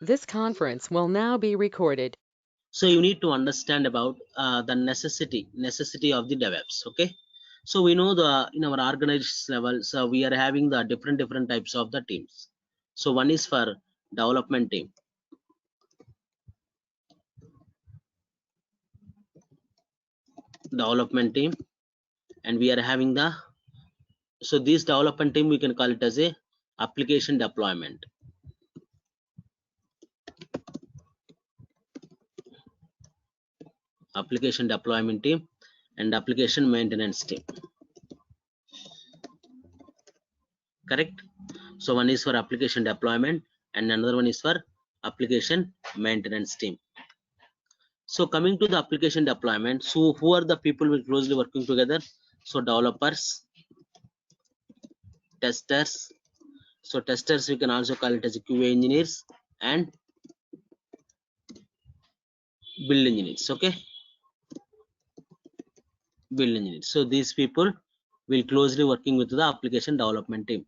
This conference will now be recorded. So you need to understand about the necessity of the DevOps. Okay, so we know the in our organization level, so we are having the different types of the teams. So one is for development team, and we are having the, so this development team we can call it as a application deployment, team, and application maintenance team. Correct. So one is for application deployment and another one is for application maintenance team. So coming to the application deployment, so who are the people who are closely working together? So developers, testers. So testers we can also call it as QA engineers and build engineers. Okay, build engineers. So these people will closely working with the application development team.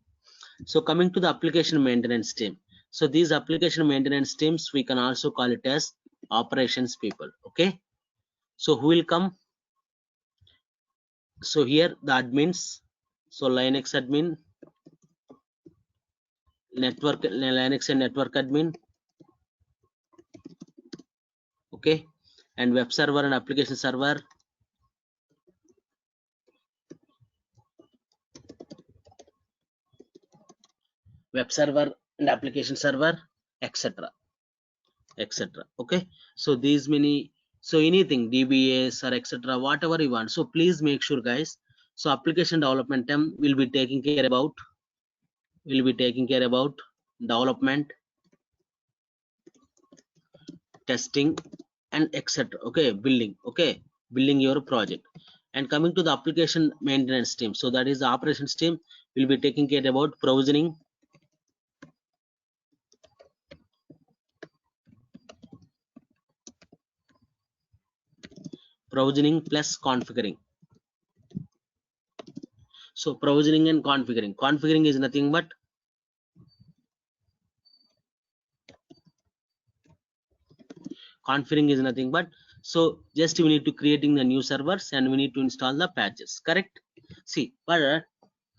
So coming to the application maintenance team. So these application maintenance teams we can also call it as operations people. Okay, so who will come? So here the admins, so Linux admin, Linux and network admin, okay, and web server and application server, web server and application server, etc, etc. Okay, so these many, so anything DBAs or etc, whatever you want. So please make sure guys, so application development team will be taking care about development, testing and etc. Okay, building your project. And coming to the application maintenance team, so that is the operations team will be taking care about provisioning, plus configuring. So provisioning and configuring is nothing but so just we need to creating the new servers and we need to install the patches. Correct. See, but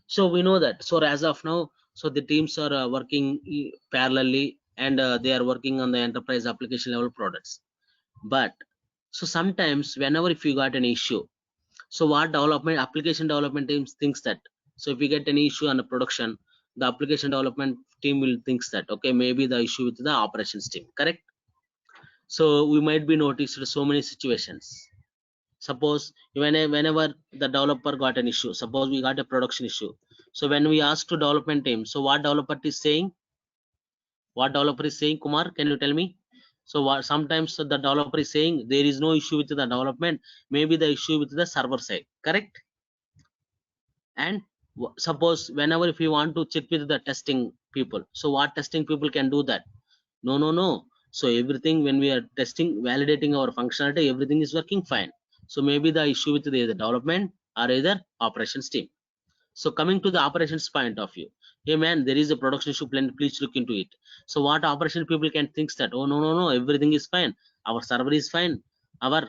so we know that, so as of now, so the teams are working parallelly, and they are working on the enterprise application level products. But so sometimes whenever if you got an issue, so what application development teams thinks that, so if we get any issue on the production, the application development team will thinks that okay, maybe the issue with the operations team. Correct. So we might be noticed so many situations. Suppose whenever the developer got an issue, suppose we got a production issue, so when we ask to development team, so what developer is saying, Kumar, can you tell me? So what, sometimes the developer is saying there is no issue with the development, maybe the issue with the server side. Correct. And suppose whenever if you want to check with the testing people, so what testing people can do that? No. So everything, when we are testing validating our functionality, everything is working fine. So maybe the issue with the development or either operations team. So coming to the operations point of view, hey man, there is a production issue, please look into it. So what operation people can think that, oh no, everything is fine, our server is fine, our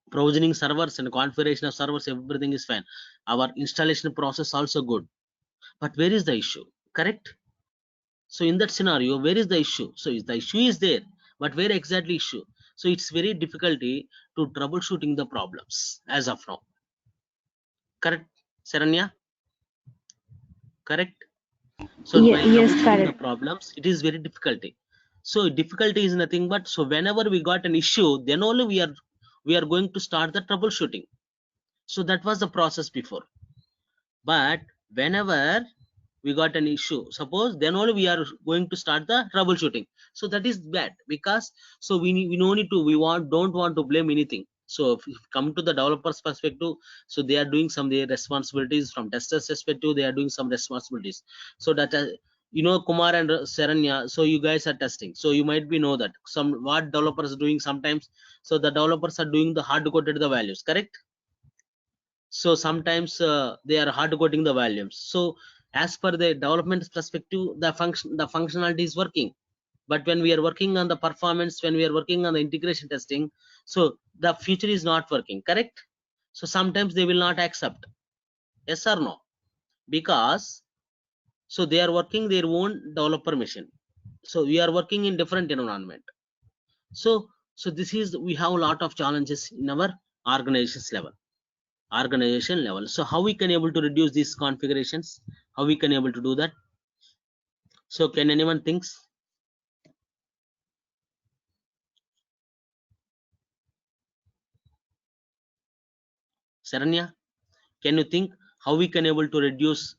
provisioning servers and configuration of servers, everything is fine, our installation process also good. But where is the issue? Correct. So in that scenario, where is the issue? So the issue is there, but where exactly issue? So it's very difficulty to troubleshooting the problems as of now. Correct, Saranya? Correct. So while Yes, troubleshooting the correct. problems, it is very difficulty. So difficulty is nothing but, so whenever we got an issue, then only we are going to start the troubleshooting. So that was the process before. But whenever we got an issue, suppose, then only we are going to start the troubleshooting. So that is bad, because so we no need to, don't want to blame anything. So if come to the developers perspective, so they are doing some their responsibilities, from testers perspective they are doing some responsibilities. So that Kumar and Saranya, so you guys are testing, so you might be know that some what developers are doing sometimes. So the developers are doing the hard coded the values. Correct. So sometimes they are hard coding the volumes. So as per the development perspective, the functionality is working. But when we are working on the performance, when we are working on the integration testing, so the future is not working, correct? So sometimes they will not accept, yes or no, because so they are working their own developer machine, so we are working in different environment. So this is, we have a lot of challenges in our organization level. So how we can able to reduce these configurations, how we can able to do that? So can anyone thinks? Saranya, can you think how we can able to reduce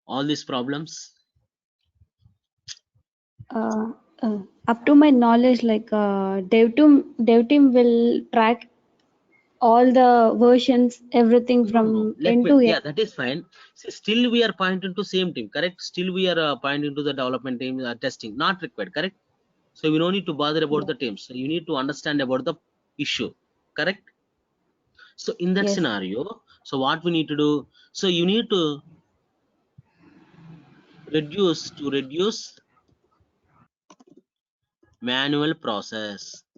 all these problems? Uh, Up to my knowledge, like dev team will track all the versions, everything No. from Let end me. to end. Yeah, that is fine. See, still we are pointing to same team, correct? Still we are pointing to the development team, testing, not required, correct? So we don't need to bother about Yeah. the teams. So you need to understand about the issue, correct? So in that Yes. scenario, so what we need to do? So you need to reduce manual process,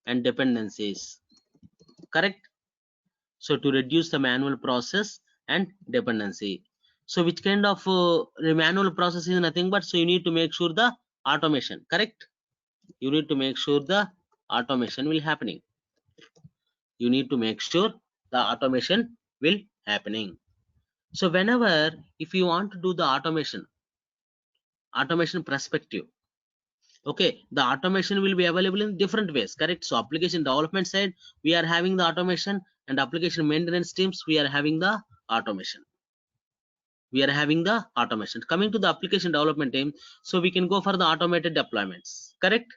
and dependencies, correct? So to reduce the manual process and dependency. So which kind of manual process is nothing but, so you need to make sure the automation, correct? You need to make sure the automation will happening. You need to make sure the automation will happening. So whenever, if you want to do the automation perspective, okay, the automation will be available in different ways, correct? So application development side, we are having the automation, and application maintenance teams, we are having the automation. Coming to the application development team, so we can go for the automated deployments, correct?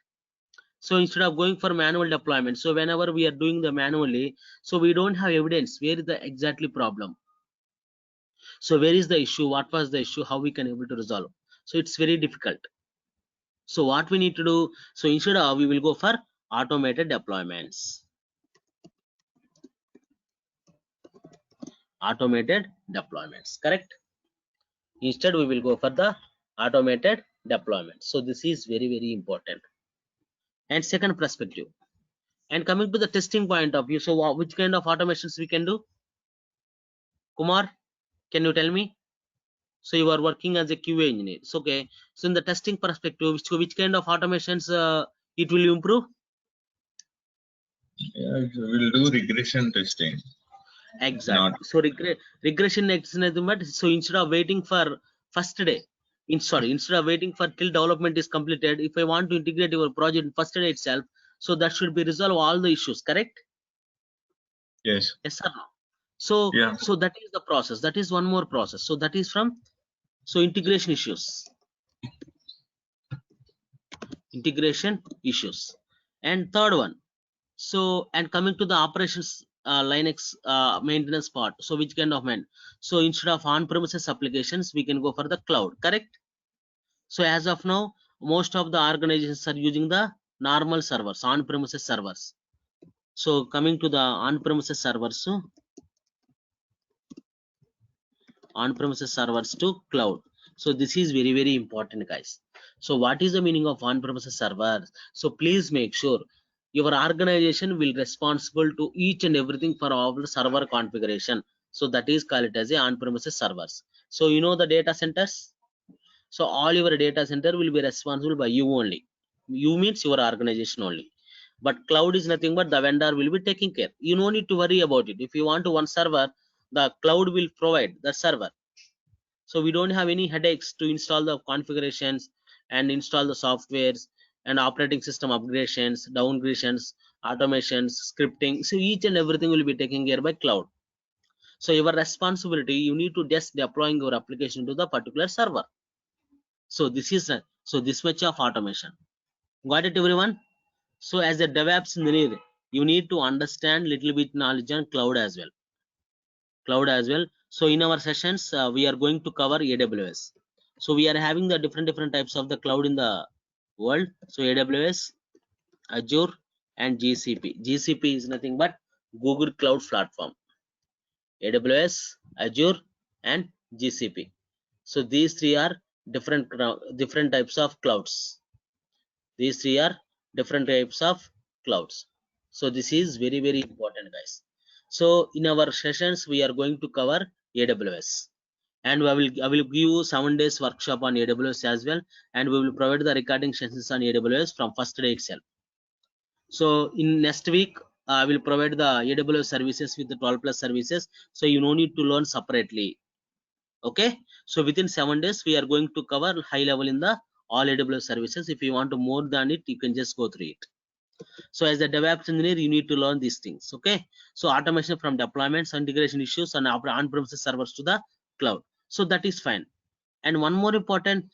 So instead of going for manual deployment, so whenever we are doing the manually, so we don't have evidence where is the exactly problem. So where is the issue, what was the issue, how we can able to resolve? So it's very difficult. So what we need to do, so instead of, we will go for automated deployments. Correct? Instead we will go for the automated deployment. So this is very, very important. And second perspective, and coming to the testing point of view, so which kind of automations we can do? Kumar, can you tell me? So you are working as a QA engineer. So okay, so in the testing perspective, which kind of automations it will improve? Yeah, we'll do regression testing. Exactly. So regression next, but so instead of waiting for first day, instead of waiting for till development is completed, if I want to integrate your project first day itself, so that should be resolve all the issues, correct? Yes. Yes or no? So Yeah. so that is the process. That is one more process. So that is from, so integration issues. And third one, so, and coming to the operations Linux maintenance part, so which kind of man? So instead of on-premises applications, we can go for the cloud, correct? So as of now, most of the organizations are using the normal servers, on-premises servers. So coming to the on-premises servers, so on-premises servers to cloud. So this is very, very important, guys. So what is the meaning of on-premises servers? So please make sure your organization will responsible to each and everything for all the server configuration. So that is called it as a on-premises servers. So you know the data centers. So all your data center will be responsible by you only. You means your organization only. But cloud is nothing but the vendor will be taking care. You no need to worry about it. If you want to one server, the cloud will provide the server. So we don't have any headaches to install the configurations and install the softwares and operating system upgradations, downgradations, automations, scripting. So each and everything will be taken care by cloud. So your responsibility, you need to just deploying your application to the particular server. So this is so this much of automation. Got it, everyone? So as a DevOps engineer, you need to understand little bit knowledge on cloud as well. So in our sessions, we are going to cover AWS. So we are having the different types of the cloud in the world. So AWS, Azure, and GCP. GCP is nothing but Google Cloud Platform. AWS, Azure, and GCP. So these three are different types of clouds. These three are different types of clouds. So this is very, very important, guys. So in our sessions, we are going to cover AWS, and I will give you 7 days workshop on AWS as well, and we will provide the recording sessions on AWS from first day itself. So in next week, I will provide the AWS services with the 12 plus services. So you no need to learn separately. Okay. So within 7 days, we are going to cover high level in the all AWS services. If you want to more than it, you can just go through it. So as a DevOps engineer, you need to learn these things. Okay. So automation from deployments, integration issues, and on-premises servers to the cloud. So that is fine. And one more important,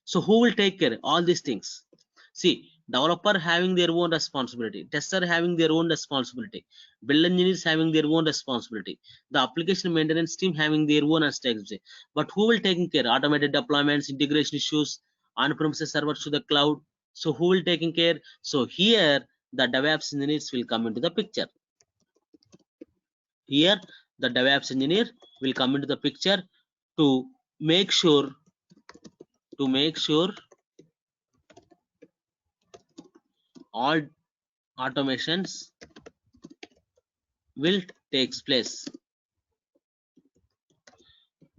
so who will take care all these things? See, developer having their own responsibility, tester having their own responsibility, build engineers having their own responsibility, the application maintenance team having their own responsibility. But who will taking care? Automated deployments, integration issues, on-premises servers to the cloud. So who will taking care? So here the DevOps engineers will come into the picture. Here the DevOps engineer will come into the picture to make sure all automations will takes place.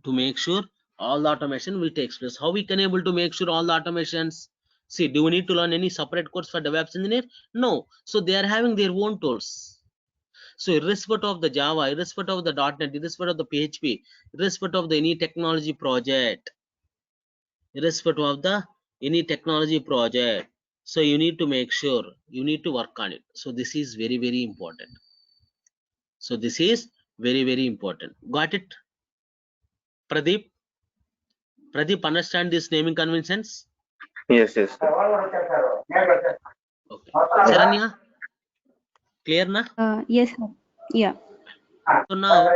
To make sure all the automation will take place. How we can able to make sure all the automations? See, do we need to learn any separate course for DevOps engineer? No. So they are having their own tools. So irrespective of the Java, irrespective of the .NET, irrespective of the PHP, irrespective of the any technology project, irrespective of the any technology project, so you need to make sure you need to work on it. So this is very, very important. So this is very, very important. Got it, Pradeep? Pradeep, understand these naming conventions? Yes, yes. Okay. Charanya, clear na? Yes, sir. Yeah. So now,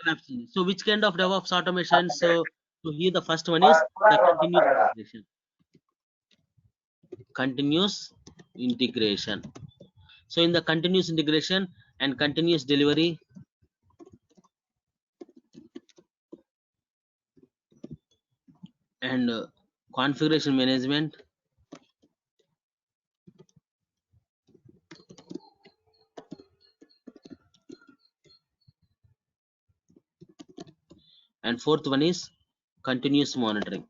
DevOps. So which kind of DevOps automation? So here the first one is the continuous integration. Continuous integration. So in the continuous integration and continuous delivery, and configuration management, and fourth one is continuous monitoring.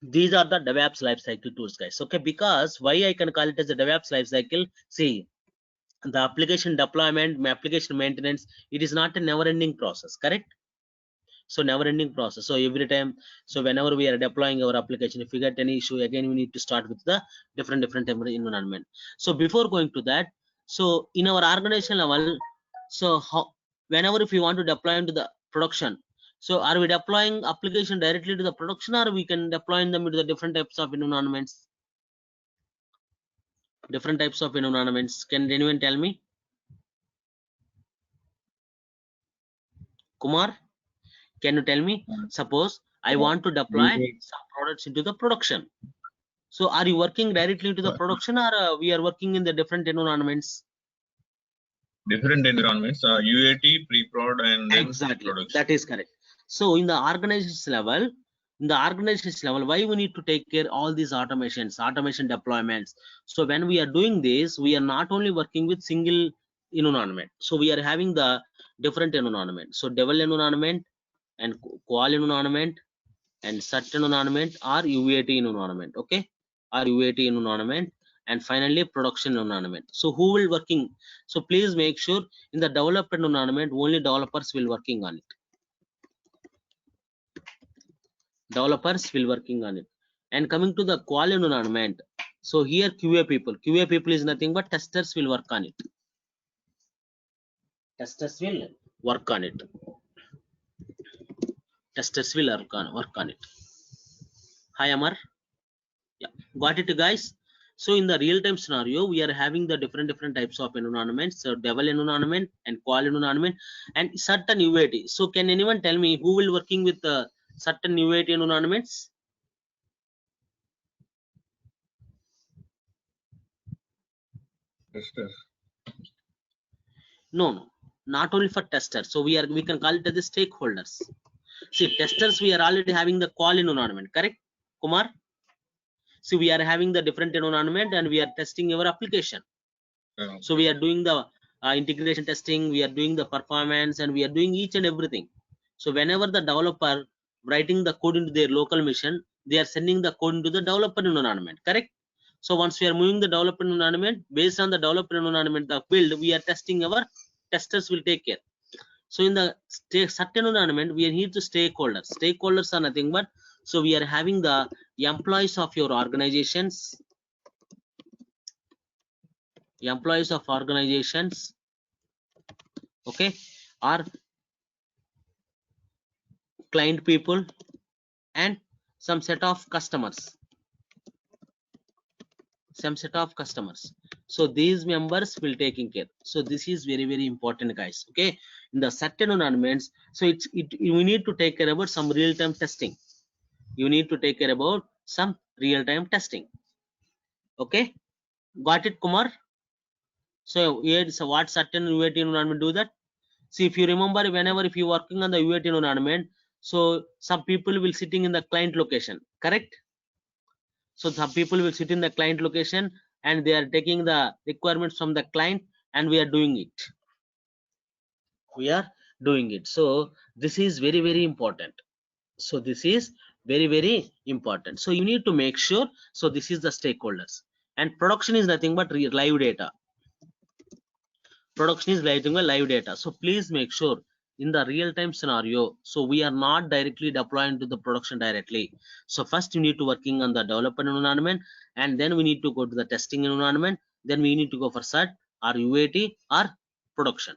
These are the DevOps lifecycle tools, guys. Okay, because why I can call it as a DevOps lifecycle? See, the application deployment, application maintenance, it is not a never-ending process, correct? So never-ending process. So every time, so whenever we are deploying our application, if we get any issue, again we need to start with the different environment. So before going to that, so in our organization level, so how, whenever if we want to deploy into the production, so are we deploying application directly to the production, or we can deploy them into the different types of environments? Different types of environments. Can anyone tell me? Kumar, can you tell me? Suppose I want to deploy some products into the production. So are you working directly into the production, or we are working in the different environments? Different environments, UAT, pre-prod, and then Exactly, production. that is correct. So in the organization level, why we need to take care all these automations, automation deployments? So when we are doing this, we are not only working with single environment. So we are having the different environment. So devel environment and qual environment and certain environment or UAT environment. Okay, or UAT environment, and finally production environment. So who will working? So please make sure in the development environment only developers will working on it. Developers will working on it. And coming to the qual environment, so here QA people is nothing but testers will work on it. Testers will work on it. Testers will work on it. Hi Amar. Yeah, got it, guys. So in the real-time scenario, we are having the different types of environments. So devel environment and qual environment and certain UAT. So can anyone tell me who will working with certain UAT environments? Testers. No. not only for testers. So we can call it as the stakeholders. See, testers, we are already having the qual environment, correct, Kumar? See, we are having the different environment and we are testing our application. So we are doing the integration testing, we are doing the performance, and we are doing each and everything. So whenever the developer writing the code into their local machine, they are sending the code into the developer environment, correct? So once we are moving the developer environment, based on the developer environment, the build, we are testing, our testers will take care. So in the certain environment, we need to stakeholders. Stakeholders are nothing but, so we are having the employees of your organizations, employees of organizations, okay, or client people, and some set of customers, so these members will taking care. So this is very, very important, guys, okay, in the certain environments. So we need to take care about some real-time testing. You need to take care about some real-time testing. Okay, got it, Kumar? So here, so what certain UAT environment do that? See, if you remember, whenever if you working on the UAT environment, so some people will sitting in the client location, correct? So some people will sit in the client location and they are taking the requirements from the client, and we are doing it. We are doing it. So this is very, very important. So this is very, very important. So you need to make sure. So this is the stakeholders, and production is nothing but live data. Production is live data. So please make sure in the real-time scenario, so we are not directly deploying to the production directly. So first you need to working on the developer environment, and then we need to go to the testing environment, then we need to go for CERT or UAT or production.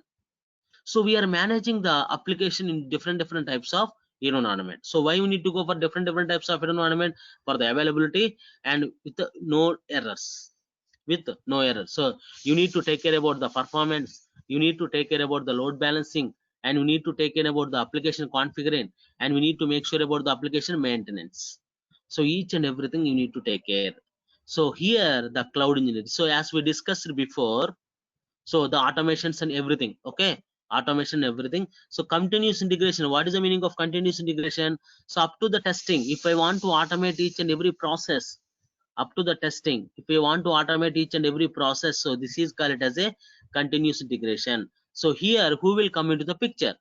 So we are managing the application in different types of environment. So why we need to go for different types of environment? For the availability and with no errors, so you need to take care about the performance, you need to take care about the load balancing, and you need to take care about the application configuring, and we need to make sure about the application maintenance. So each and everything you need to take care. So here the cloud engineering, so as we discussed before, so the automations and everything, okay, automation everything. So continuous integration, what is the meaning of continuous integration? So up to the testing, if I want to automate each and every process, up to the testing, if we want to automate each and every process, so this is called as a continuous integration. So here who will come into the picture?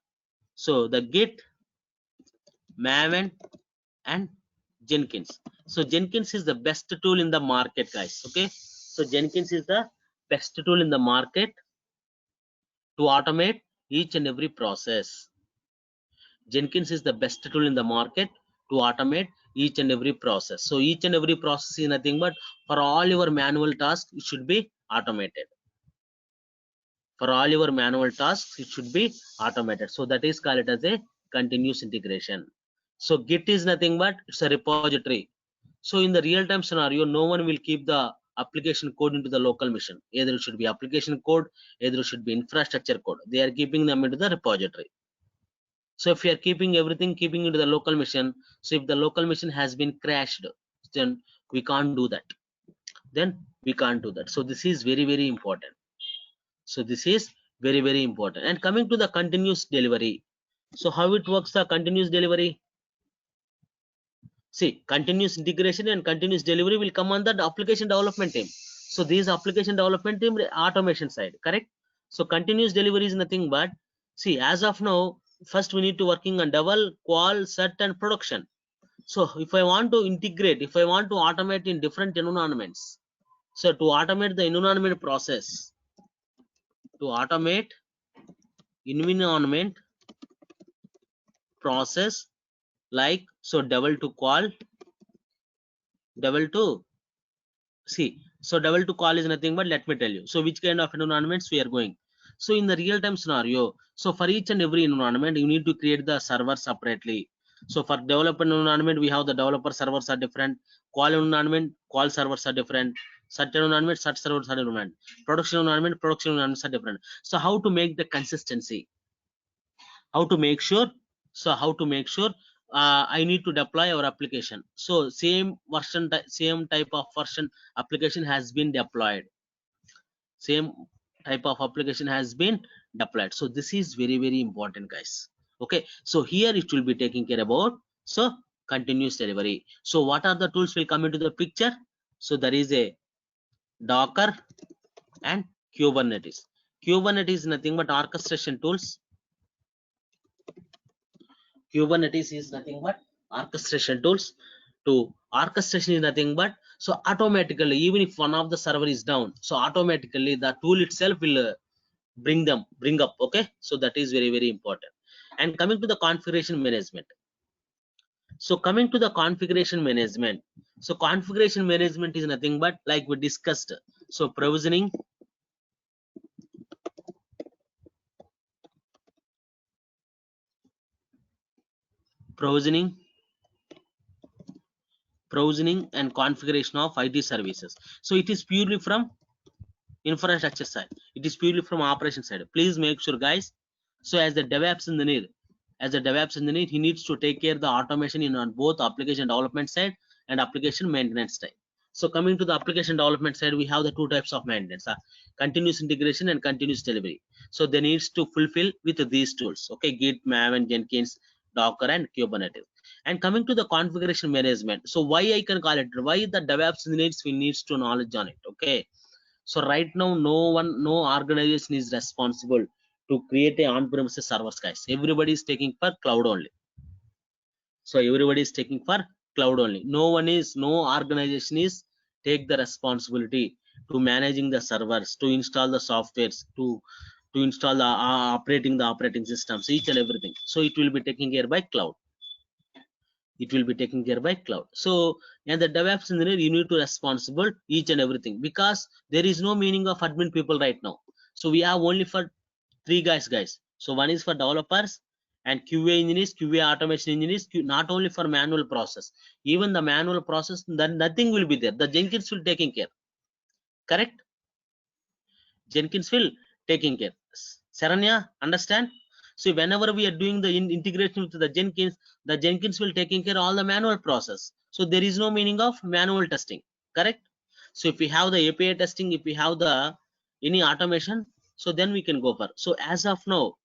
So the Git, Maven, and Jenkins. So Jenkins is the best tool in the market, guys, okay. So Jenkins is the best tool in the market to automate each and every process. Jenkins is the best tool in the market to automate each and every process. So each and every process is nothing but, for all your manual tasks, it should be automated. For all your manual tasks, it should be automated. So that is called as a continuous integration. So Git is nothing but, it's a repository. So in the real-time scenario, no one will keep the application code into the local machine. Either it should be application code, either it should be infrastructure code. They are keeping them into the repository. So if you are keeping everything into the local machine, so if the local machine has been crashed, then we can't do that. So this is very, very important. So this is very, very important. And coming to the continuous delivery, so how it works, the continuous delivery? See, continuous integration and continuous delivery will come on the application development team. So these application development team automation side, correct? So continuous delivery is nothing but, see, as of now, first we need to working on devel, qual, cert, and production. So if I want to integrate, if I want to automate in different environments, so to automate the environment process, to automate environment process, like, so devel to qual, devel to, see, so devel to qual is nothing but, let me tell you, so which kind of environments we are going. So in the real-time scenario, so for each and every environment, you need to create the server separately. So for development environment, we have the developer servers are different, qual environment, qual servers are different, certain environment, cert servers are different, production environments are different. So how to make the consistency? How to make sure? So how to make sure I need to deploy our application, so same version, same type of version application has been deployed, same type of application has been deployed. So this is very, very important, guys. Okay, so here it will be taking care about so continuous delivery. So what are the tools will come into the picture? So there is a Docker and Kubernetes. Kubernetes is nothing but orchestration tools. Kubernetes is nothing but orchestration tools. To orchestration is nothing but so automatically, even if one of the server is down, so automatically the tool itself will bring up. Okay, so that is very, very important. And coming to the configuration management. So coming to the configuration management. So configuration management is nothing but like we discussed. So provisioning, and configuration of IT services. So it is purely from infrastructure side. It is purely from operation side. Please make sure, guys. So as a DevOps engineer, he needs to take care of the automation in on both application development side and application maintenance side. So coming to the application development side, we have the two types of maintenance: continuous integration and continuous delivery. So they needs to fulfill with these tools. Okay, Git, Maven, Jenkins, Docker, and Kubernetes. And coming to the configuration management. So why I can call it? Why the DevOps needs to knowledge on it? Okay. So right now, no organization is responsible to create a on-premises servers, guys. Everybody is taking for cloud only. So everybody is taking for cloud only. No organization is take the responsibility to managing the servers, to install the softwares, to install the operating systems, each and everything. So it will be taken care by cloud. So and the DevOps engineer, you need to responsible each and everything, because there is no meaning of admin people right now. So we have only for three guys. So one is for developers and QA engineers, QA automation engineers, not only for manual process, even the manual process, then nothing will be there. The Jenkins will taking care. Correct? Jenkins will taking care. Saranya, understand? So whenever we are doing the integration with the Jenkins will taking care of all the manual process. So there is no meaning of manual testing. Correct? So if we have the API testing, if we have the any automation, so then we can go for. So as of now,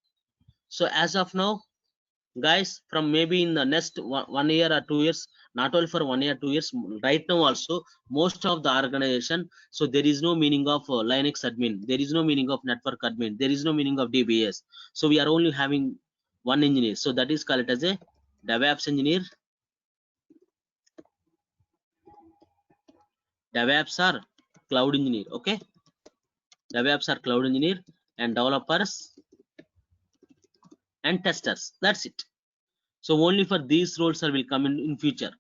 guys, from maybe in the next 1 year or 2 years, not only for 1 year 2 years, right now also most of the organization, so there is no meaning of Linux admin, there is no meaning of network admin, there is no meaning of DBS. So we are only having one engineer, so that is called as a DevOps engineer. DevOps are cloud engineer. Okay, DevOps are cloud engineer and developers and testers. That's it. So only for these roles will come in future.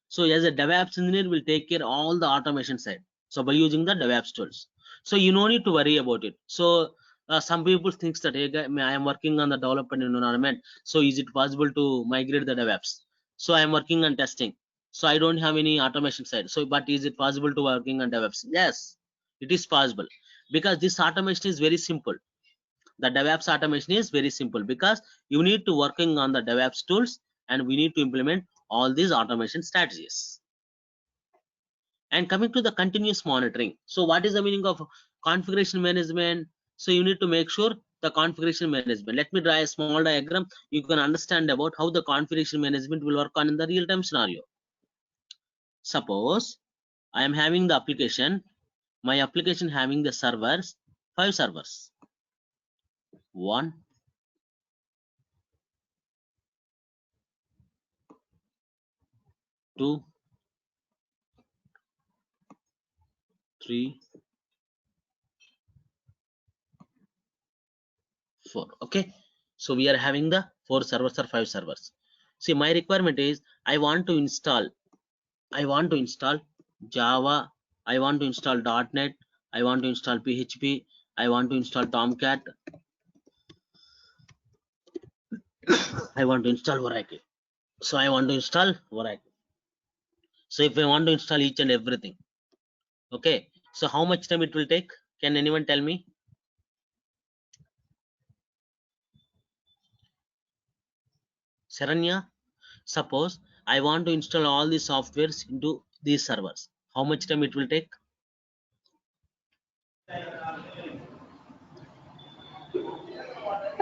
So as a DevOps engineer will take care all the automation side. So by using the DevOps tools. So you no need to worry about it. So some people thinks that, hey, I am working on the development environment. So is it possible to migrate the DevOps? So I am working on testing. So I don't have any automation side. So but is it possible to working on DevOps? Yes, it is possible, because this automation is very simple. The DevOps automation is very simple, because you need to working on the DevOps tools and we need to implement all these automation strategies. And coming to the continuous monitoring. So what is the meaning of configuration management? So you need to make sure the configuration management. Let me draw a small diagram. You can understand about how the configuration management will work on in the real-time scenario. Suppose I am having the application, my application having the servers, 5 servers. 1, 2, 3, 4. Okay, so we are having the 4 servers or 5 servers. See, my requirement is I want to install Java, I want to install .NET, I want to install PHP, I want to install Tomcat, I want to install Oracle. So I want to install Oracle. So if I want to install each and everything, okay, so how much time it will take? Can anyone tell me? Saranya, suppose I want to install all the softwares into these servers. How much time it will take?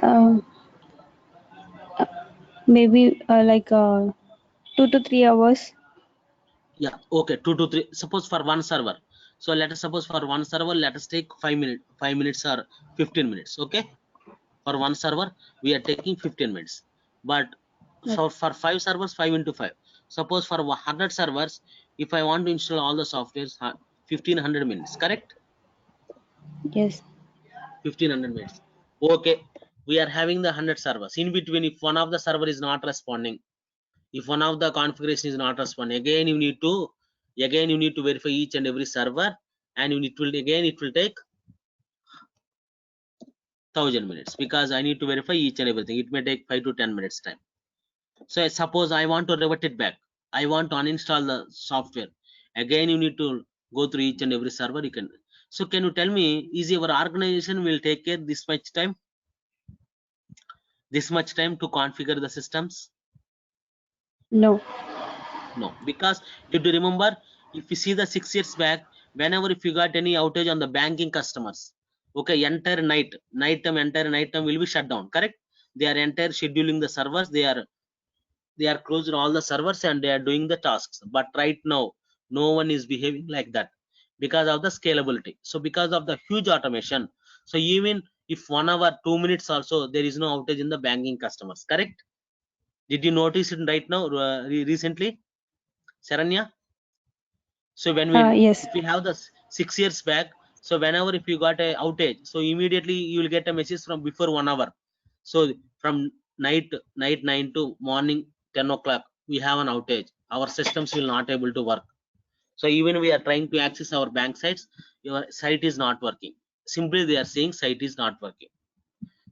Um, maybe like 2 to 3 hours. Yeah, okay, 2 to 3. Suppose for one server. So let us suppose for one server, let us take 5 minutes or 15 minutes. Okay, for one server we are taking 15 minutes. But so for 5 servers, 5 into 5. Suppose for 100 servers, if I want to install all the softwares, 1500 minutes. Correct? Yes. 1500 minutes. Okay, we are having the 100 servers. In between, if one of the server is not responding, if one of the configuration is not responding, again you need to verify each and every server, and it will take 1000 minutes, because I need to verify each and everything. It may take 5 to 10 minutes time. So suppose I want to revert it back, I want to uninstall the software, again you need to go through each and every server. You can. So can you tell me, is your organization will take care this much time to configure the systems? No. No, because you do remember, if you see the 6 years back, whenever if you got any outage on the banking customers, okay, entire night time will be shut down. Correct? They are entire scheduling the servers. They are closing all the servers and they are doing the tasks. But right now, no one is behaving like that because of the scalability. So because of the huge automation, so even if 1 hour, 2 minutes also, there is no outage in the banking customers. Correct? Did you notice it right now, recently, Saranya? So when Yes. if we have the 6 years back, so whenever if you got a outage, so immediately you will get a message from before 1 hour. So from night 9 to morning 10 o'clock, we have an outage. Our systems will not able to work. So even we are trying to access our bank sites, your site is not working. Simply they are saying site is not working.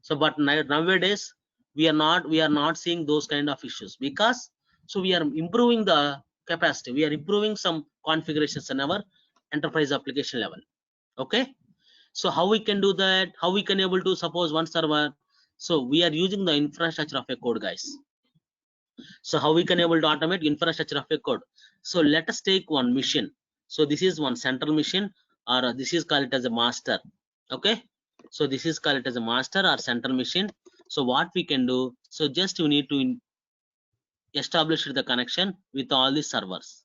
So but nowadays we are not seeing those kind of issues, because so we are improving the capacity, we are improving some configurations in our enterprise application level. Okay, so how we can do that, how we can able to suppose one server. So we are using the infrastructure of a code, guys. So how we can able to automate infrastructure of a code. So let us take one mission. So this is one central mission, or this is called it as a master. Okay, so this is called it as a master or central mission. So what we can do, so just you need to establish the connection with all the servers.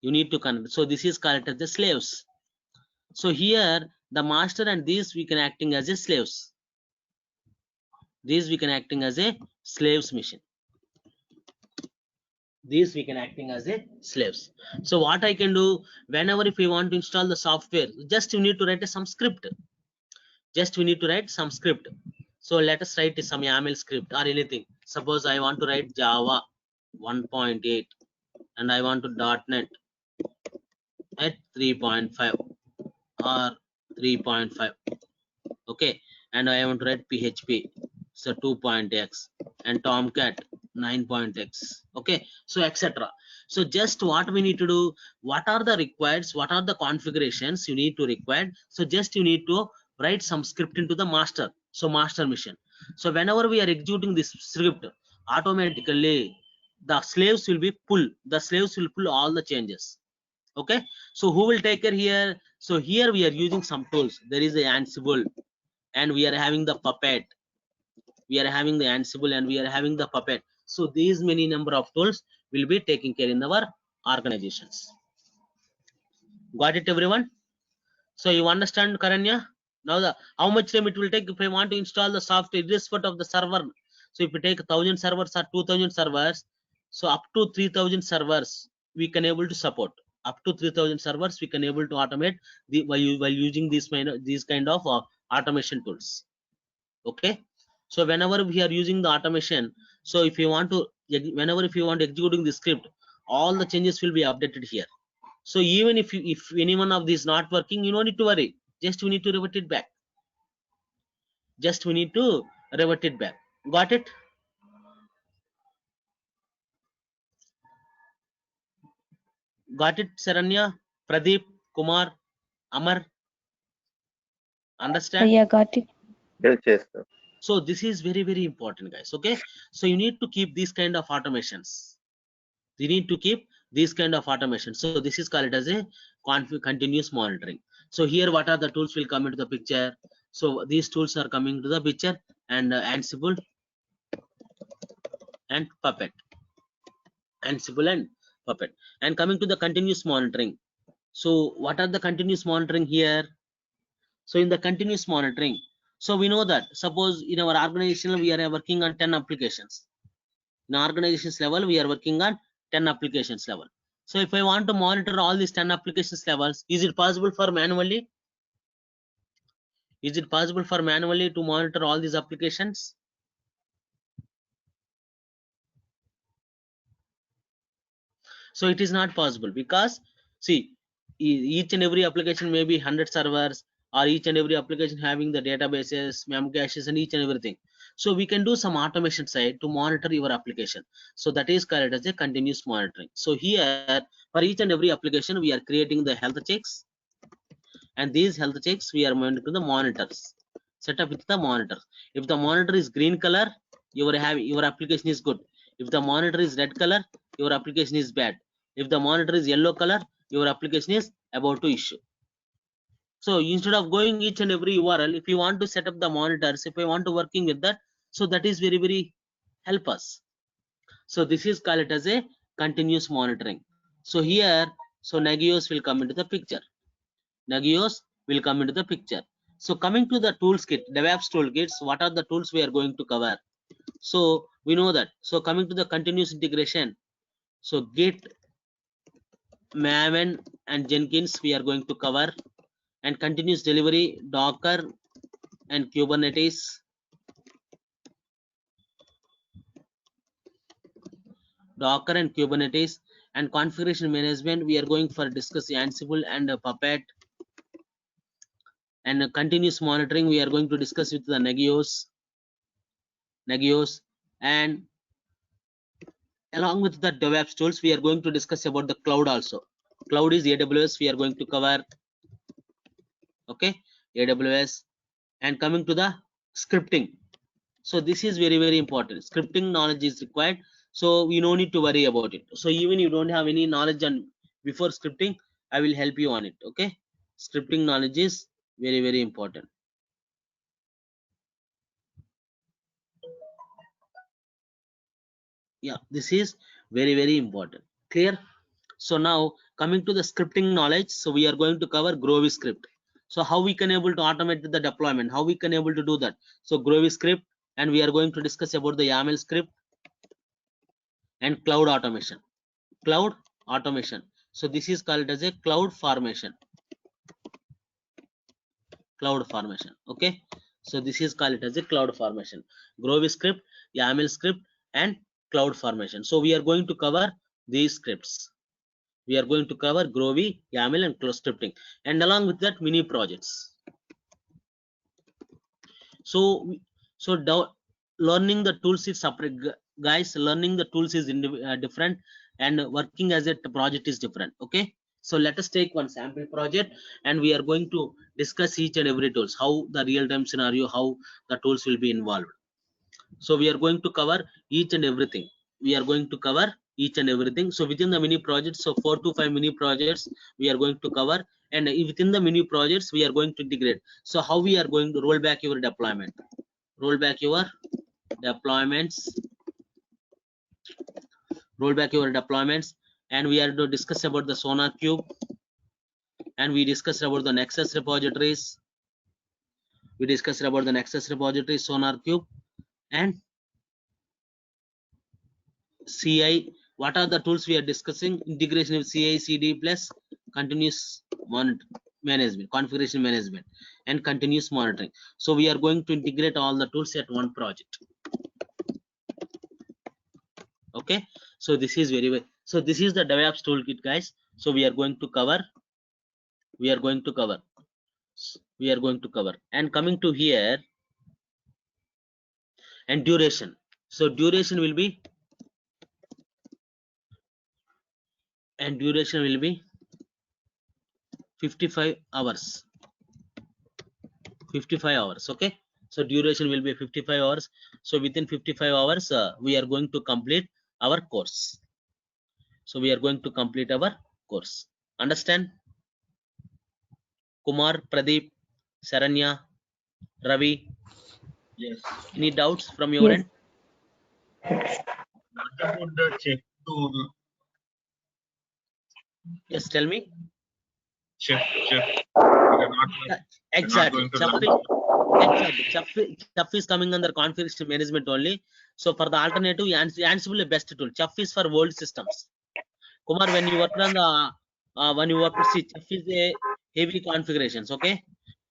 You need to connect. So this is called it as the slaves. So here the master and these we can acting as a slaves. These we can acting as a slaves mission. These we can acting as a slaves. So what I can do, whenever if we want to install the software, just you need to write some script. Just we need to write some script. So let us write some YAML script or anything. Suppose I want to write Java 1.8 and I want to .NET at 3.5 or 3.5. Okay, and I want to write PHP, so 2.x, and Tomcat 9.x. Okay, so etc. So just what we need to do, what are the required, what are the configurations you need to require. So just you need to write some script into the master. So master mission. So whenever we are executing this script, automatically the slaves will be pull. The slaves will pull all the changes. Okay, so who will take care here? So here we are using some tools. There is a Ansible, and we are having the Puppet. We are having the Ansible, and we are having the Puppet. So these many number of tools will be taking care in our organizations. Got it, everyone? So you understand, Karanya? Now the how much time it will take if I want to install the software irrespective of the server. So if we take 1000 servers or 2000 servers, so up to 3000 servers we can able to support. Up to 3000 servers we can able to automate while using these kind of automation tools. Okay, so whenever we are using the automation, so if you want to whenever if you want executing the script, all the changes will be updated here. So even if any one of these not working, you don't need to worry, just we need to revert it back. Just we need to revert it back. Got it? Got it, Saranya, Pradeep, Kumar, Amar? Understand? Yeah, got it. Yes, yes, sir. So this is very, very important, guys. Okay, so you need to keep these kind of automations. You need to keep these kind of automation. So this is called as a continuous monitoring. So here what are the tools will come into the picture. So these tools are coming to the picture, and Ansible and Puppet. Ansible and Puppet. And coming to the continuous monitoring. So what are the continuous monitoring here? So in the continuous monitoring, so we know that suppose in our organization we are working on 10 applications. In organizations level, we are working on 10 applications level. So if I want to monitor all these 10 applications levels, is it possible for manually? Is it possible for manually to monitor all these applications? So it is not possible, because see, each and every application may be 100 servers, or each and every application having the databases, mem caches, and each and everything. So we can do some automation side to monitor your application. So that is called as a continuous monitoring. So here for each and every application we are creating the health checks, and these health checks we are monitoring the monitors. Set up with the monitor. If the monitor is green color, your application is good. If the monitor is red color, your application is bad. If the monitor is yellow color, your application is about to issue. So instead of going each and every URL, if you want to set up the monitors, if I want to working with that, so that is very help us. So this is called it as a continuous monitoring. So here, so Nagios will come into the picture. Nagios will come into the picture. So coming to the tools kit, DevOps toolkits, what are the tools we are going to cover? So we know that. So coming to the continuous integration, so Git, Maven, and Jenkins we are going to cover, and continuous delivery, Docker and Kubernetes. Docker and Kubernetes, and configuration management we are going for discuss Ansible and Puppet, and continuous monitoring we are going to discuss with the Nagios, and along with the DevOps tools we are going to discuss about the cloud also. Cloud is AWS we are going to cover. Okay, AWS. And coming to the scripting, so this is very important. Scripting knowledge is required, so we no need to worry about it. So even you don't have any knowledge on before scripting, I will help you on it. Okay, scripting knowledge is very important. Yeah, this is very important. Clear? So now coming to the scripting knowledge, so we are going to cover Groovy script. So how we can able to automate the deployment, how we can able to do that? So Groovy script, and we are going to discuss about the YAML script and cloud automation. So this is called as a cloud formation. Okay, so this is called as a cloud formation. Groovy script, YAML script, and cloud formation. So we are going to cover these scripts. We are going to cover Groovy, YAML, and cloud scripting, and along with that mini projects. So learning the tools is separate, guys. Learning the tools is different, and working as a project is different. Okay, so let us take one sample project, and we are going to discuss each and every tools, how the real-time scenario, how the tools will be involved. So we are going to cover each and everything. So within the mini projects, so 4 to 5 mini projects we are going to cover, and within the mini projects we are going to integrate. So how we are going to roll back your deployments, and we are to discuss about the SonarQube, and we discussed about the Nexus repositories. SonarQube, and CI. What are the tools we are discussing? Integration with CI CD plus continuous management, configuration management, and continuous monitoring. So we are going to integrate all the tools at one project. Okay, so this is so this is the DevOps toolkit, guys. So we are going to cover, and coming to here, and duration. So duration will be 55 hours. Okay, so duration will be 55 hours. So within 55 hours we are going to complete our course. Understand? Kumar, Pradeep, Saranya, Ravi, Yes. any doubts from your Yes. end? What about the chef tool? Yes, tell me. Chef. We are not. Yeah, We're not exactly. going to Chuff, learn. exactly. Chuff is coming under configuration management only. So for the alternative, Ansible is best tool. Chuff is for world systems. Kumar, when you work on the when you work, see, Chuff is a heavy configurations. Okay.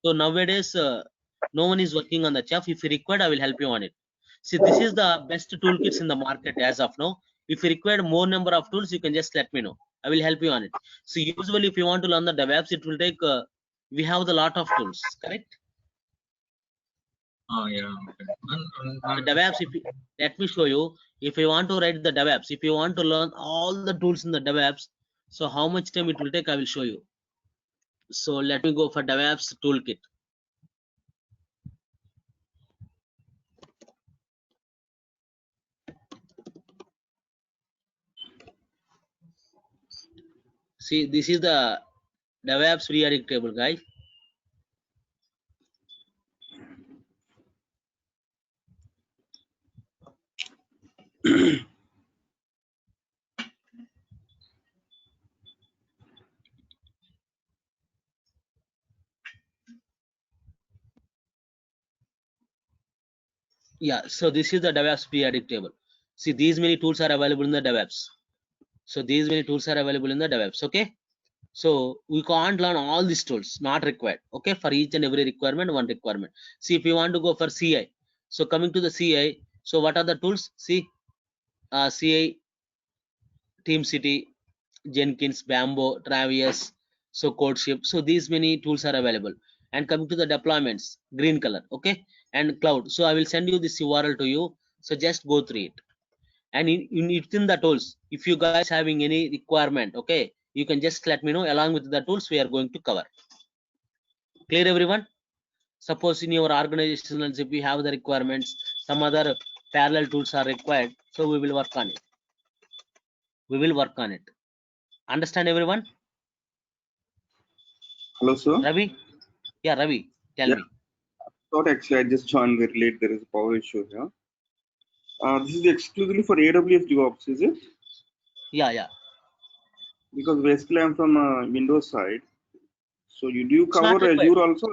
So nowadays, no one is working on the Chuff. If you required, I will help you on it. See, this is the best toolkits in the market as of now. If you require more number of tools, you can just let me know. I will help you on it. So usually, if you want to learn the DevOps, it will take. We have the lot of tools, correct? Oh yeah. Okay. The DevOps, let me show you. If you want to write the DevOps, if you want to learn all the tools in the DevOps, so how much time it will take, I will show you. So let me go for DevOps toolkit. See, this is the DevOps periodic table, guys. Yeah, so this is the DevOps periodic table. See, these many tools are available in the DevOps. So these many tools are available in the DevOps. Okay. So we can't learn all these tools, not required. Okay, for each and every requirement, one requirement. See, if you want to go for CI, so coming to the CI, so what are the tools? See, CI, TeamCity, Jenkins, Bamboo, Travis, so CodeShip. So these many tools are available. And coming to the deployments, green color, okay, and cloud. So I will send you this URL to you. So just go through it. And within the tools, if you guys having any requirement, okay, you can just let me know. Along with the tools we are going to cover. Clear, everyone? Suppose in your organizational, if we have the requirements, some other parallel tools are required, so we will work on it. We will work on it. Understand, everyone? Hello, sir. Ravi? Yeah, Ravi, tell Yeah. me. Thought actually I just joined very late. There is a power issue here. This is exclusively for AWS DevOps, is it? Yeah. Because basically I'm from Windows side. So you do It's not cover required. Azure also?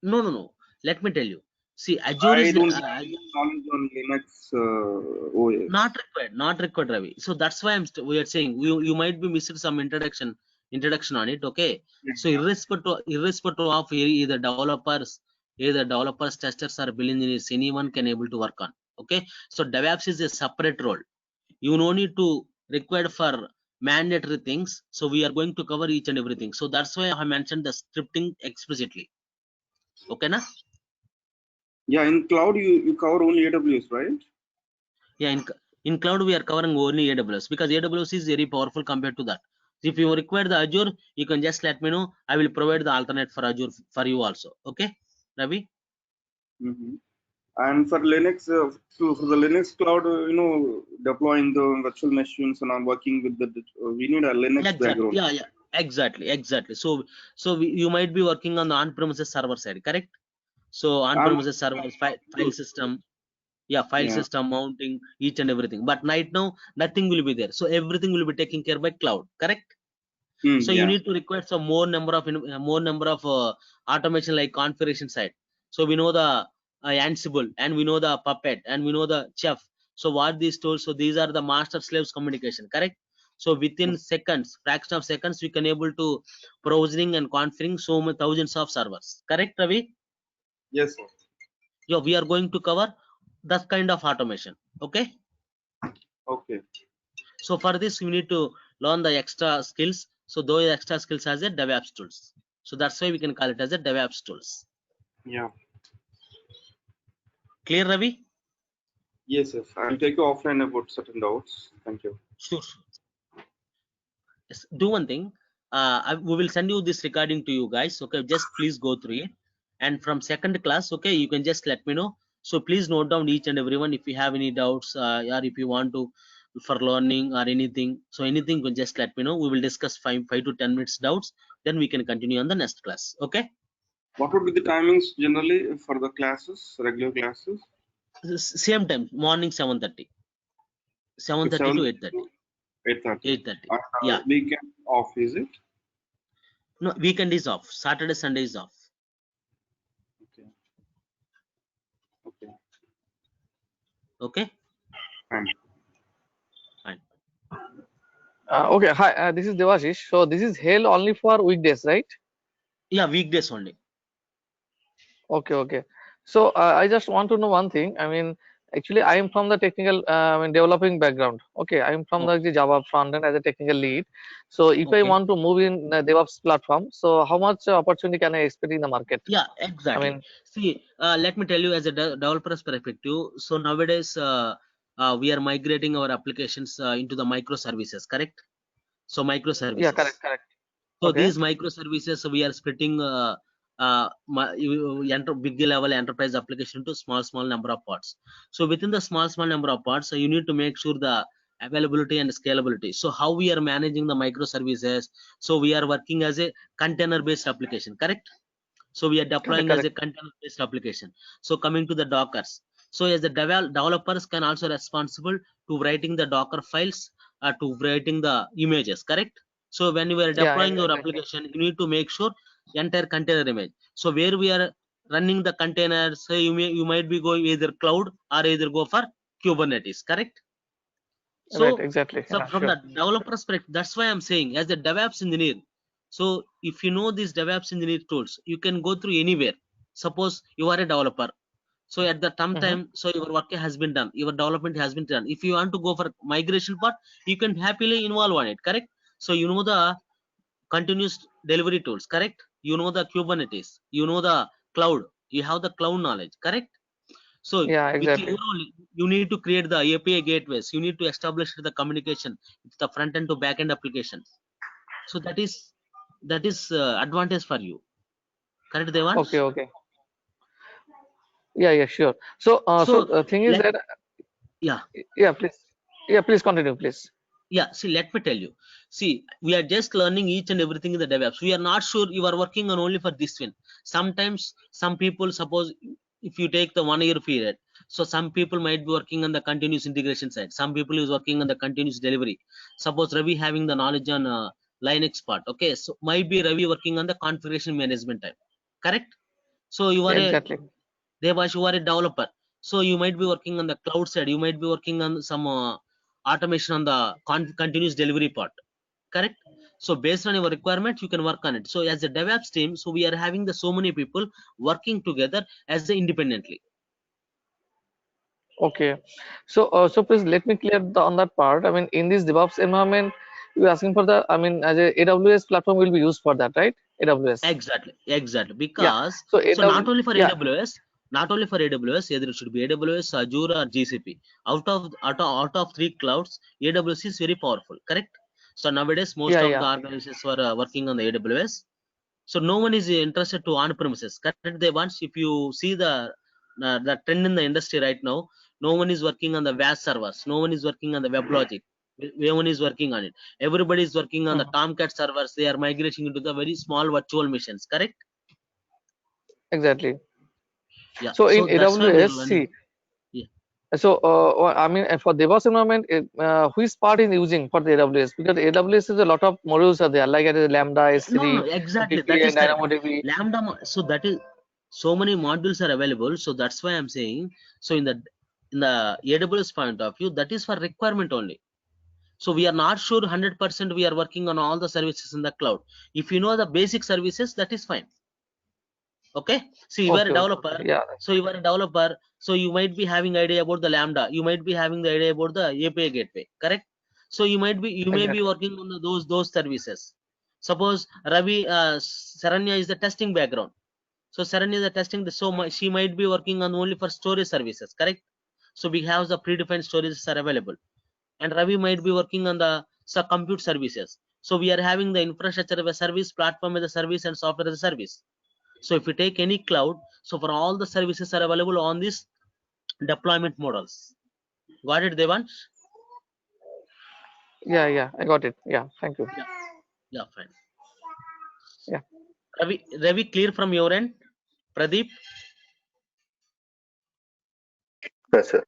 No. Let me tell you. See, Azure I is don't have any knowledge on Linux OS. not required, Ravi. So that's why we are saying you might be missing some introduction on it. Okay. Yeah. So irrespective of either developers, testers, or build engineers, anyone can able to work on. Okay. So DevOps is a separate role. You no need to require for mandatory things. So we are going to cover each and everything. So that's why I mentioned the scripting explicitly. Okay, na? Yeah, in cloud you cover only AWS, right? Yeah, in cloud we are covering only AWS because AWS is very powerful compared to that. If you require the Azure, you can just let me know. I will provide the alternate for Azure for you also. Okay, Ravi? And for Linux, so for the Linux cloud, deploying the virtual machines and I'm working with we need a Linux Exactly. background. Yeah. Exactly. So you might be working on the on-premises server side, correct? So on-premises servers, file system, file system mounting, each and everything. But right now, nothing will be there. So everything will be taken care by cloud, correct? So you need to require some more number of automation like configuration side. So we know the Ansible and we know the Puppet and we know the Chef. So what these tools? So these are the master slaves communication, correct? So within seconds, fraction of seconds, we can able to provisioning and configuring so many thousands of servers, correct, Ravi? Yes, sir. Yeah, we are going to cover that kind of automation. Okay. Okay. So for this, you need to learn the extra skills. So those extra skills as a DevOps tools. So that's why we can call it as a DevOps tools. Yeah. Clear, Ravi? Yes. I'll take you offline about certain doubts. Thank you. Sure. Yes, do one thing. We will send you this recording to you guys. Okay, just please go through it. And from second class, okay, you can just let me know. So please note down each and everyone if you have any doubts or if you want to for learning or anything. So anything, you can just let me know. We will discuss 5 to 10 minutes doubts. Then we can continue on the next class. Okay. What would be the timings generally for the classes, regular classes? Same time, morning 7:30. 7:30 to 7 8:30. to 8:30. 8:30. And Yeah. weekend off, is it? No, weekend is off. Saturday, Sunday is off. Okay. Okay. Okay. Fine. Fine. Okay, hi, this is Devashish. So this is held only for weekdays, right? Yeah, weekdays only. Okay, okay. So I just want to know one thing. I mean, actually, I am from the technical, I mean, developing background. Okay, I am from the Java front end as a technical lead. So if I Okay. want to move in the DevOps platform, so how much opportunity can I expect in the market? Yeah, I exactly. mean, See, let me tell you as a developer's perspective. So nowadays, we are migrating our applications into the microservices, correct? So yeah, microservices. correct. So Okay. these microservices, we are splitting big level enterprise application to small number of parts. So within the small number of parts, you need to make sure the availability and scalability. So how we are managing the microservices? So we are working as a container based application, correct? So we are deploying as a Correct. container based application. So coming to the Dockers. So as the developers can also responsible to writing the Docker files, to writing the images, correct? So when you are Yeah, deploying your exactly. application, you need to make sure entire container image. So where we are running the containers, so you might be going either cloud or either go for Kubernetes, correct? Right, So, exactly. so Yeah, from sure. the developer perspective, that's why I'm saying as a DevOps engineer. So if you know these DevOps engineer tools, you can go through anywhere. Suppose you are a developer. So at the Mm-hmm. time, so your work has been done, your development has been done. If you want to go for migration part, you can happily involve on it, correct? So you know the continuous delivery tools, correct? You know the Kubernetes, you know the cloud, you have the cloud knowledge, correct? So Yeah, with your exactly. role, you need to create the API gateways. You need to establish the communication with the front end to back end application. So that is advantage for you. Correct, Okay, Devansh? okay. Yeah, sure. So, so So the thing is let that, yeah yeah, please. Yeah, please continue, please. yeah. See, let me tell you. See, we are just learning each and everything in the DevOps. We are not sure you are working on only for this one. Sometimes some people suppose if you take the 1 year period, so some people might be working on the continuous integration side. Some people is working on the continuous delivery. Suppose Ravi having the knowledge on Linux part. Okay, so might be Ravi working on the configuration management type. Correct. So you are a Exactly. Devash, you are a developer. So you might be working on the cloud side. You might be working on some automation on the continuous delivery part. Correct. So based on your requirement, you can work on it. So as a DevOps team, so we are having the so many people working together as the independently. Okay. So, so please let me clear on that part. I mean, in this DevOps environment, you're asking for the, I mean, as a AWS platform will be used for that, right? AWS. Exactly. Yeah. Because So so not AWS, only for yeah, AWS, not only for AWS, either it should be AWS, Azure, or GCP. Out of three clouds, AWS is very powerful. Correct. So nowadays, most of the yeah. organizations were working on the AWS. So no one is interested to on-premises. Correct. They want if you see the trend in the industry right now, no one is working on the VAS servers. No one is working on the WebLogic. No one is working on it. Everybody is working on the Mhm. Tomcat servers. They are migrating into the very small virtual machines. Correct. Exactly. Yeah. So in So that's why we are AWS, see, learning. Yeah. so I mean, for DevOps environment, which part is using for the AWS? Because AWS is a lot of modules are there, like Lambda, No, S3, exactly. That PPA, is correct. DynamoDB. Lambda. So that is so many modules are available. So that's why I'm saying. So in the AWS point of view, that is for requirement only. So we are not sure 100% we are working on all the services in the cloud. If you know the basic services, that is fine. Okay. So you are a developer. Yeah, So you are a developer. So you might be having idea about the Lambda. You might be having the idea about the API gateway. Correct. So you may be exactly. working on those services. Suppose Ravi Saranya is the testing background. So Saranya is the testing. She might be working on only for storage services. Correct. So we have the predefined storages are available. And Ravi might be working on the compute services. So we are having the infrastructure as a service, platform as a service, and software as a service. So if you take any cloud, so for all the services are available on these deployment models. Got it, Devansh? Yeah, I got it. Yeah, thank you. Yeah, yeah, fine. Yeah. Ravi, clear from your end? Pradeep. Yes, sir.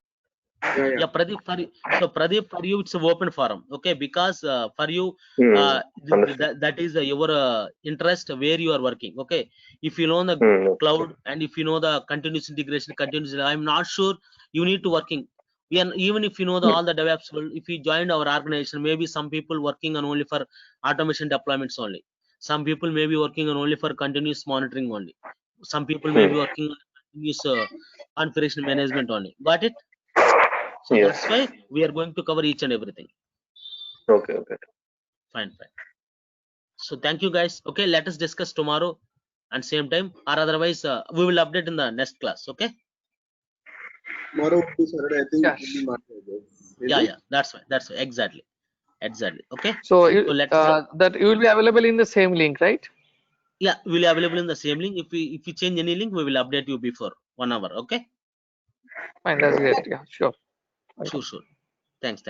Yeah, Pradeep, for you it's an open forum, okay? Because for you, Understood. that is your interest where you are working, okay? If you know the cloud and if you know the continuous integration, I'm not sure you need to working. Even if you know all the DevOps, if you joined our organization, maybe some people working on only for automation deployments only. Some people may be working on only for continuous monitoring only. Some people may be working on continuous configuration management only. Got it? So Yes. that's why we are going to cover each and everything. Okay. Fine. So thank you guys. Okay, let us discuss tomorrow and same time, or otherwise we will update in the next class. Okay. Tomorrow would be Saturday. I think Yeah. it will be Monday. Yeah. That's fine. Exactly. Okay. So let's that you will be available in the same link, right? yeah, we'll be available in the same link. If we change any link, we will update you before 1 hour. Okay. Fine, that's great. Yeah, sure. Sure. Thanks,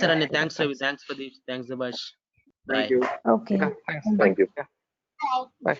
Saranya. Thanks, Ravi. Thanks, Pradeep. Thanks, Debash. Bye. Thank you. Okay. Yeah, thanks. Thank you. Yeah. Bye.